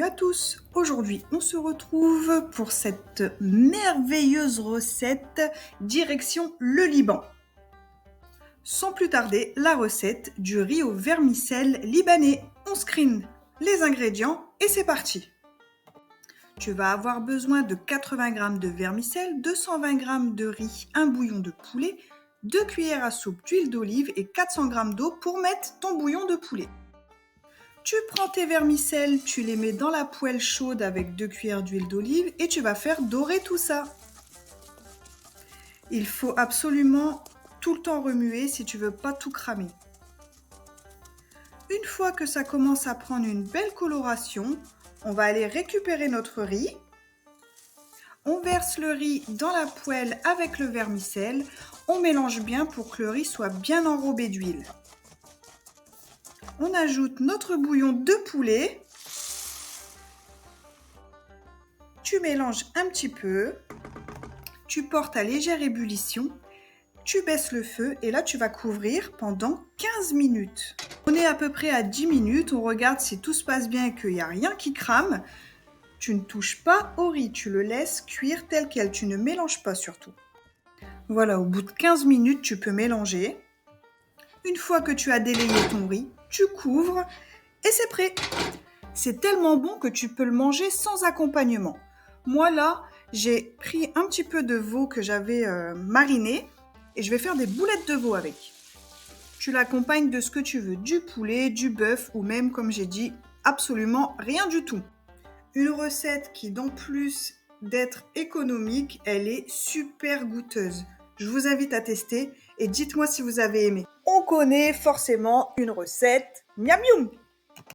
à tous. Aujourd'hui, on se retrouve pour cette merveilleuse recette direction le Liban. Sans plus tarder, la recette du riz au vermicelle libanais. On screen les ingrédients et c'est parti. Tu vas avoir besoin de 80 g de vermicelle, 220 g de riz, un bouillon de poulet, 2 cuillères à soupe d'huile d'olive et 400 g d'eau pour mettre ton bouillon de poulet. Tu prends tes vermicelles, tu les mets dans la poêle chaude avec 2 cuillères d'huile d'olive et tu vas faire dorer tout ça. Il faut absolument tout le temps remuer si tu veux pas tout cramer. Une fois que ça commence à prendre une belle coloration, on va aller récupérer notre riz. On verse le riz dans la poêle avec le vermicelle. On mélange bien pour que le riz soit bien enrobé d'huile. On ajoute notre bouillon de poulet. Tu mélanges un petit peu. Tu portes à légère ébullition. Tu baisses le feu et là tu vas couvrir pendant 15 minutes. On est à peu près à 10 minutes. On regarde si tout se passe bien et qu'il n'y a rien qui crame. Tu ne touches pas au riz. Tu le laisses cuire tel quel. Tu ne mélanges pas surtout. Voilà, au bout de 15 minutes, tu peux mélanger. Une fois que tu as délayé ton riz, tu couvres et c'est prêt. C'est tellement bon que tu peux le manger sans accompagnement. Moi là, j'ai pris un petit peu de veau que j'avais mariné et je vais faire des boulettes de veau avec. Tu l'accompagnes de ce que tu veux, du poulet, du bœuf ou même, comme j'ai dit, absolument rien du tout. Une recette qui, en plus d'être économique, elle est super goûteuse. Je vous invite à tester et dites-moi si vous avez aimé. On connaît forcément une recette miam miam.